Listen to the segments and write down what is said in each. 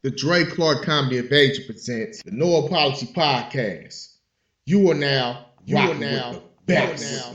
The Dre Clark Comedy Invasion presents the No Apology Podcast. You are now rocking with the best.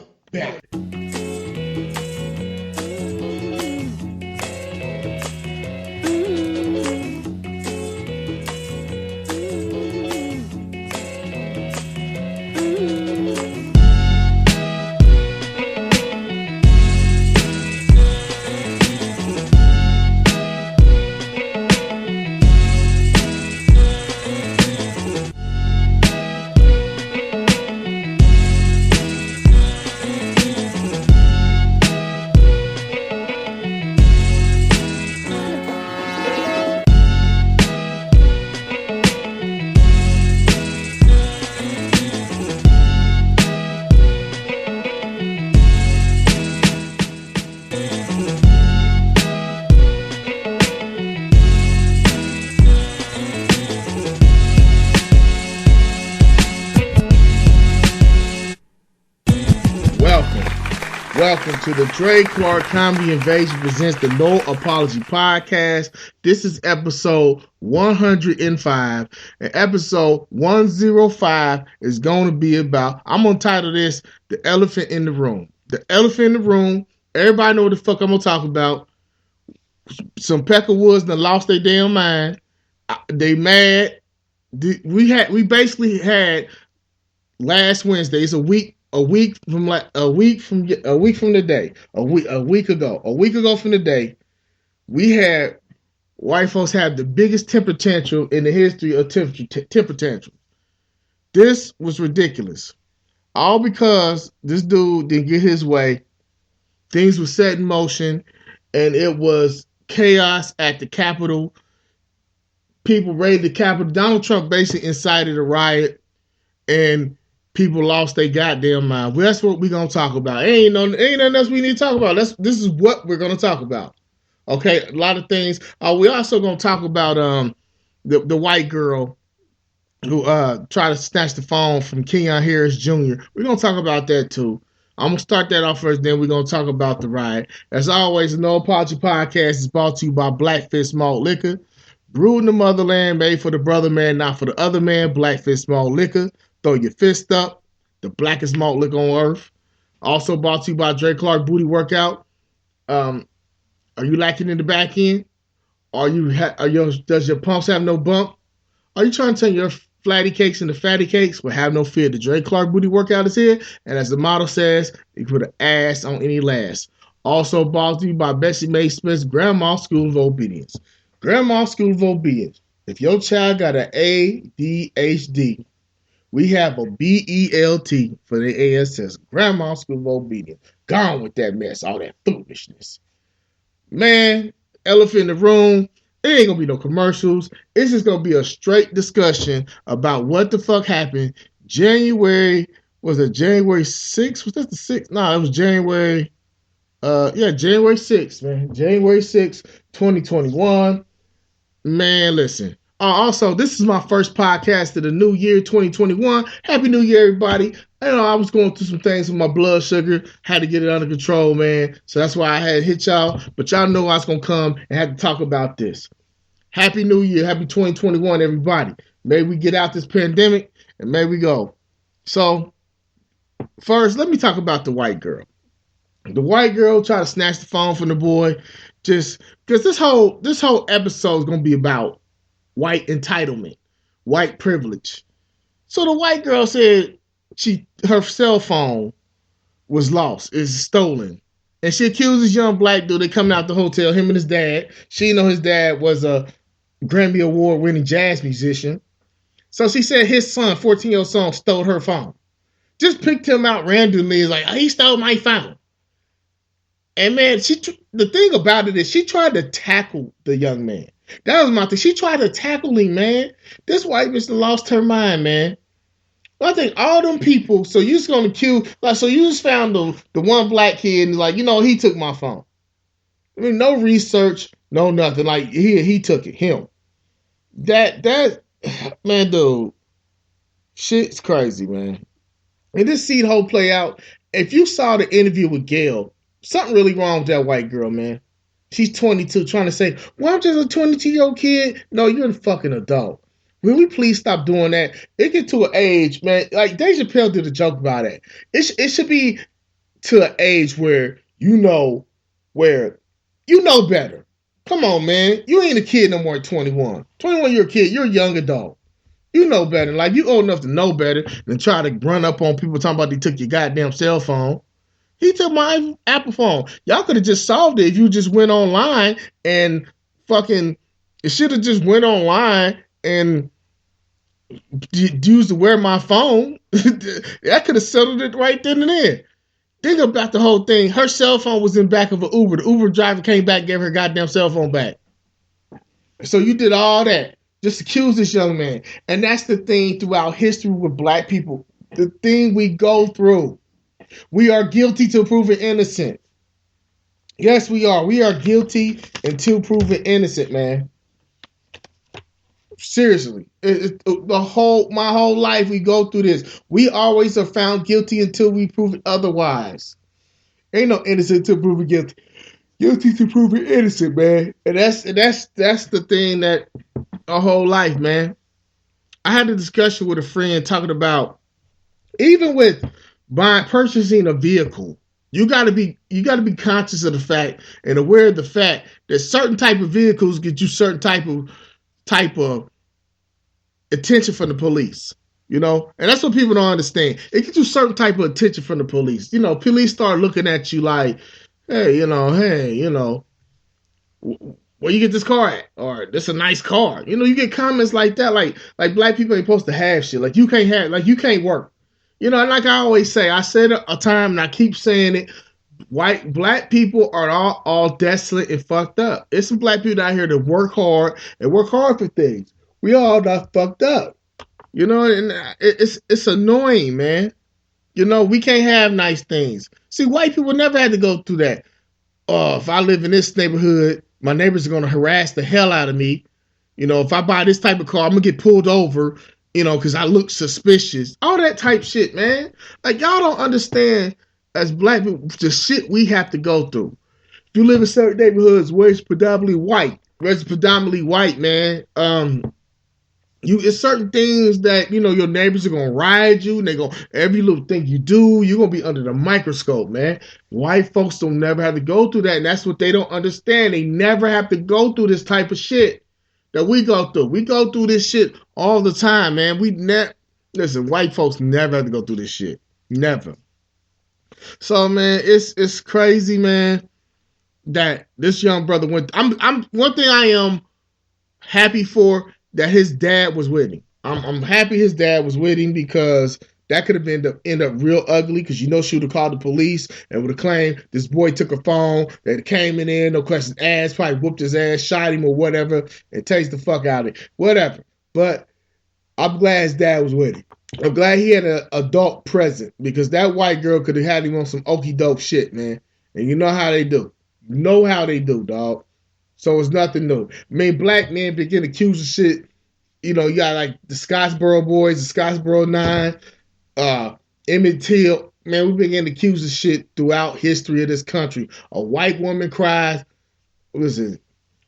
Welcome to the Dre Clark Comedy Invasion presents the No Apology Podcast. This is episode 105. And episode 105 is going to be about, I'm going to title this, The Elephant in the Room. The Elephant in the Room, everybody know what the fuck I'm going to talk about. Some Peckerwoods that lost their damn mind. They mad. We basically had last Wednesday, it's a week from the day, we had white folks have the biggest temper tantrum in the history of temper tantrum. This was ridiculous. All because this dude didn't get his way. Things were set in motion, and it was chaos at the Capitol. People raided the Capitol. Donald Trump basically incited a riot, and people lost their goddamn mind. Well, that's what we're going to talk about. Ain't nothing else we need to talk about. This is what we're going to talk about. Okay, a lot of things. We also going to talk about the white girl who tried to snatch the phone from Kenyon Harris Jr. We're going to talk about that too. I'm going to start that off first, then we're going to talk about the riot. As always, the No Apology Podcast is brought to you by Blackfish Malt Liquor. Brewed in the motherland, made for the brother man, not for the other man. Blackfish Malt Liquor. Throw your fist up. The blackest malt liquor on earth. Also brought to you by Dre Clark Booty Workout. Are you lacking in the back end? Does your pumps have no bump? Are you trying to turn your flatty cakes into fatty cakes? Well, have no fear. The Dre Clark Booty Workout is here. And as the motto says, you put an ass on any last. Also brought to you by Bessie Mae Smith's Grandma School of Obedience. Grandma School of Obedience. If your child got an ADHD, we have a BELT for the ASS, Grandma School of Obedience. Gone with that mess, all that foolishness. Man, elephant in the room. It ain't gonna be no commercials. It's just gonna be a straight discussion about what the fuck happened. January 6th? Was that the 6th? No, it was January. January 6th, man. January 6th, 2021. Man, listen. Also, this is my first podcast of the new year, 2021. Happy New Year, everybody. I was going through some things with my blood sugar. Had to get it under control, man. So that's why I had to hit y'all. But y'all know I was going to come and have to talk about this. Happy New Year. Happy 2021, everybody. May we get out this pandemic, and may we go. So, first, let me talk about the white girl. The white girl tried to snatch the phone from the boy. Just because this whole episode is going to be about white entitlement, white privilege. So the white girl said her cell phone was lost, is stolen. And she accuses young black dude. They coming out the hotel, him and his dad. She know his dad was a Grammy Award winning jazz musician. So she said his son, 14-year-old son, stole her phone. Just picked him out randomly. Is like, he stole my phone. And man, the thing about it is she tried to tackle the young man. That was my thing. She tried to tackle him, man. This white bitch lost her mind, man. Well, I think all them people, so you just gonna so you just found the one black kid and like, he took my phone. I mean, no research, no nothing. Like he took it, him. That man, dude, shit's crazy, man. And this see the whole play out. If you saw the interview with Gail, something really wrong with that white girl, man. She's 22 trying to say, well, I'm just a 22-year-old kid. No, you're a fucking adult. Will we please stop doing that? It get to an age, man. Like Dave Chappelle did a joke about it. It should be to an age where you know better. Come on, man. You ain't a kid no more at 21. 21, you're a kid. You're a young adult. You know better. Like, you old enough to know better than try to run up on people talking about they took your goddamn cell phone. He took my Apple phone. Y'all could have just solved it if you just went online and fucking, it should have just went online and used to wear my phone. That could have settled it right then and there. Think about the whole thing. Her cell phone was in back of an Uber. The Uber driver came back, gave her goddamn cell phone back. So you did all that. Just accuse this young man. And that's the thing throughout history with black people. The thing we go through. We are guilty till proven innocent. Yes, we are. We are guilty until proven innocent, man. Seriously. My whole life we go through this. We always are found guilty until we prove otherwise. Ain't no innocent until proven guilty. Guilty to proven innocent, man. And that's the thing that our whole life, man. I had a discussion with a friend talking about even with purchasing a vehicle, you gotta be conscious of the fact and aware of the fact that certain type of vehicles get you certain type of attention from the police. You know, and that's what people don't understand. It gets you certain type of attention from the police. You know, police start looking at you like, hey, where you get this car at? Or this a nice car. You know, you get comments like that, like black people ain't supposed to have shit. Like you can't work. You know, and like I always say, I said a time and I keep saying it, black people are all desolate and fucked up. It's some black people out here that work hard for things. We all not fucked up. You know, and it's annoying, man. You know, we can't have nice things. See, white people never had to go through that. If I live in this neighborhood, my neighbors are going to harass the hell out of me. You know, if I buy this type of car, I'm going to get pulled over, you know, because I look suspicious. All that type shit, man. Like, y'all don't understand, as black people, the shit we have to go through. If you live in certain neighborhoods where it's predominantly white, man, it's certain things that, you know, your neighbors are going to ride you, and they're going to, every little thing you do, you're going to be under the microscope, man. White folks don't never have to go through that, and that's what they don't understand. They never have to go through this type of shit that we go through. We go through this shit all the time, man. Listen, white folks never have to go through this shit. Never. So, man, it's crazy, man, that this young brother went. I'm one thing I am happy for, that his dad was with him. I'm happy his dad was with him, because that could have end up real ugly, because you know she would have called the police and would have claimed this boy took a phone, that came in there, no questions asked, probably whooped his ass, shot him or whatever, and tased the fuck out of it. Whatever. But I'm glad his dad was with him. I'm glad he had an adult present, because that white girl could have had him on some okie doke shit, man. And you know how they do. You know how they do, dog. So it's nothing new. I mean, black men been getting accused of shit. You know, you got like the Scottsboro Boys, the Scottsboro 9, Emmett Till. Man, we've been getting accused of shit throughout history of this country. A white woman cries. What is it?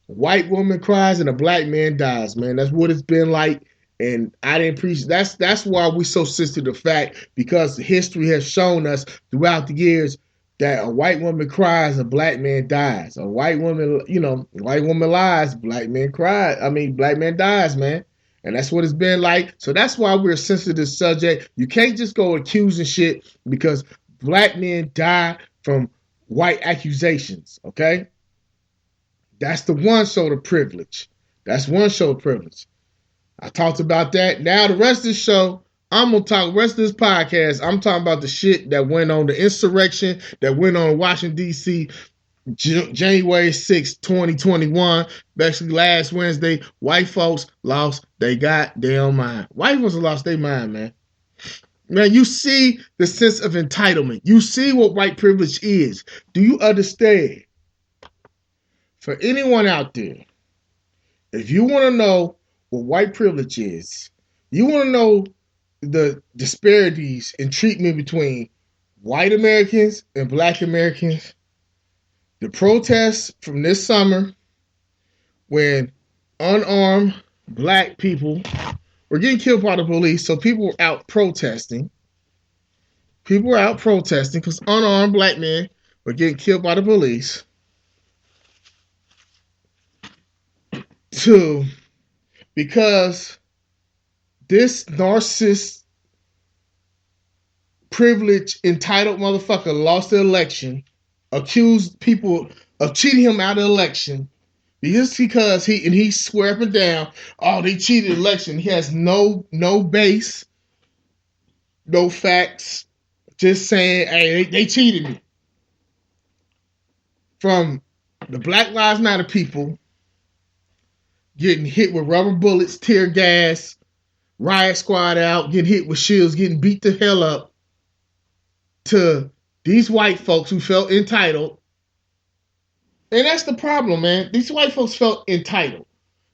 A white woman cries and a black man dies, man. That's what it's been like. And I didn't appreciate that's why we're so sensitive to the fact, because history has shown us throughout the years that a white woman cries, a black man dies. A white woman, white woman lies, black man cries. Black man dies, man. And that's what it's been like. So that's why we're sensitive to this subject. You can't just go accusing shit because black men die from white accusations, okay? That's the one sort of privilege. That's one show of privilege. I talked about that. Now the rest of the show, I'm going to talk, the rest of this podcast, I'm talking about the shit that went on, the insurrection that went on in Washington, D.C., January 6, 2021, basically last Wednesday. White folks lost their goddamn mind. White folks lost their mind, man. Man, you see the sense of entitlement. You see what white privilege is. Do you understand? For anyone out there, if you want to know what white privilege is, you want to know the disparities in treatment between white Americans and black Americans, The protests from this summer when unarmed black people were getting killed by the police, so people were out protesting. People were out protesting because unarmed black men were getting killed by the police. Two, because this narcissist, privileged, entitled motherfucker lost the election, accused people of cheating him out of the election, just because he swear up and down, oh, they cheated the election. He has no base, no facts, just saying, hey, they cheated me. From the Black Lives Matter people getting hit with rubber bullets, tear gas, riot squad out, getting hit with shields, getting beat the hell up, to these white folks who felt entitled. And that's the problem, man. These white folks felt entitled.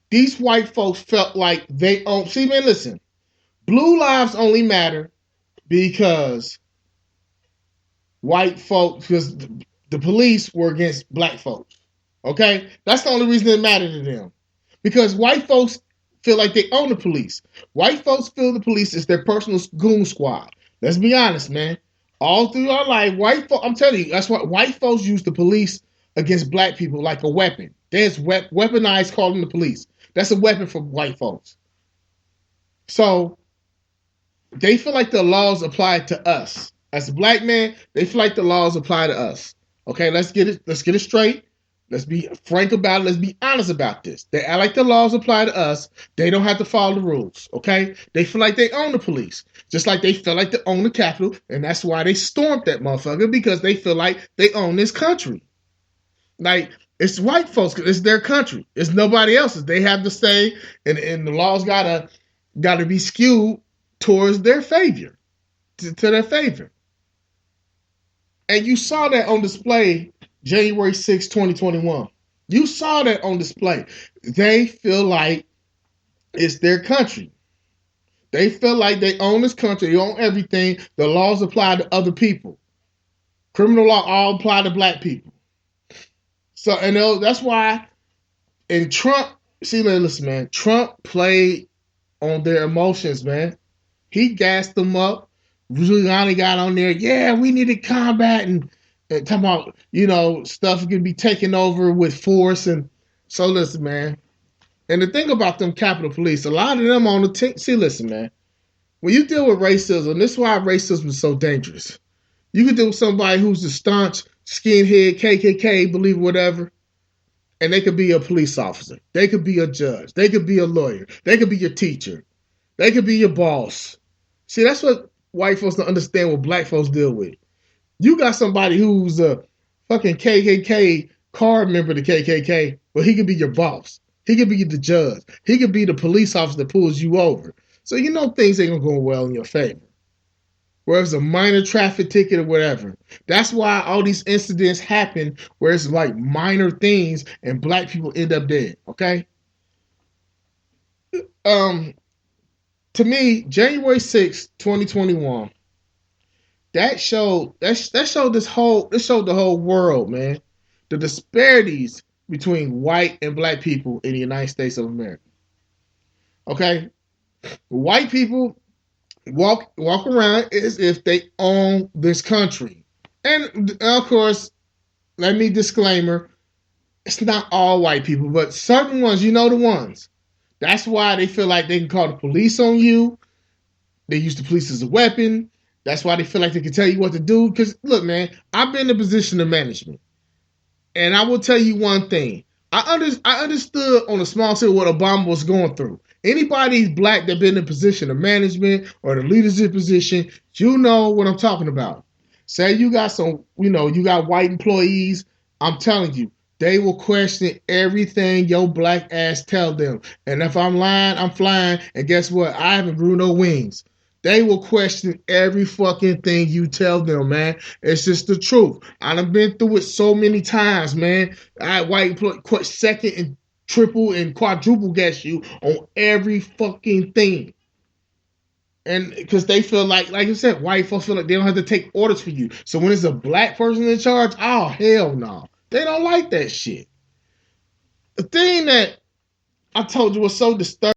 These white folks felt like they own. See, man, listen. Blue lives only matter because white folks, because the police were against black folks. Okay? That's the only reason it mattered to them. Because white folks feel like they own the police. White folks feel the police is their personal goon squad. Let's be honest, man. All through our life, white folks, I'm telling you, that's why white folks use the police against black people like a weapon. There's weaponized calling the police. That's a weapon for white folks. So they feel like the laws apply to us. As a black man, they feel like the laws apply to us. Okay, let's get it straight. Let's be frank about it. Let's be honest about this. They act like the laws apply to us. They don't have to follow the rules, okay? They feel like they own the police, just like they feel like they own the Capitol, and that's why they stormed that motherfucker, because they feel like they own this country. Like, it's white folks. It's their country. It's nobody else's. They have to say, and the laws gotta be skewed towards their favor, to their favor. And you saw that on display January 6, 2021. You saw that on display. They feel like it's their country. They feel like they own this country. They own everything. The laws apply to other people. Criminal law all apply to black people. So, and that's why, and Trump, see, listen, man, Trump played on their emotions, man. He gassed them up. Giuliani got on there, yeah, we need to combat and talking about, stuff can be taken over with force. And so listen, man. And the thing about them Capitol Police, a lot of them on the team, see, listen, man. When you deal with racism, this is why racism is so dangerous. You can deal with somebody who's a staunch skinhead, KKK, believe whatever, and they could be a police officer. They could be a judge. They could be a lawyer. They could be your teacher. They could be your boss. See, that's what white folks don't understand what black folks deal with. You got somebody who's a fucking KKK card member of the KKK, but he could be your boss. He could be the judge. He could be the police officer that pulls you over. So things ain't gonna go well in your favor. Where it's a minor traffic ticket or whatever. That's why all these incidents happen where it's like minor things and black people end up dead. Okay? To me, January 6th, 2021, that showed the whole world, man, the disparities between white and black people in the United States of America. Okay? White people walk around as if they own this country. And of course, let me disclaimer, it's not all white people, but certain ones, the ones. That's why they feel like they can call the police on you. They use the police as a weapon. That's why they feel like they can tell you what to do. Because, look, man, I've been in a position of management. And I will tell you one thing. I understood on a small scale what Obama was going through. Anybody black that been in a position of management or the leadership position, you know what I'm talking about. Say you got you got white employees, I'm telling you, they will question everything your black ass tell them. And if I'm lying, I'm flying. And guess what? I haven't grew no wings. They will question every fucking thing you tell them, man. It's just the truth. I done been through it so many times, man. White employees second and triple and quadruple guess you on every fucking thing. And because they feel like I said, white folks feel like they don't have to take orders for you. So when it's a black person in charge, oh, hell no. They don't like that shit. The thing that I told you was so disturbing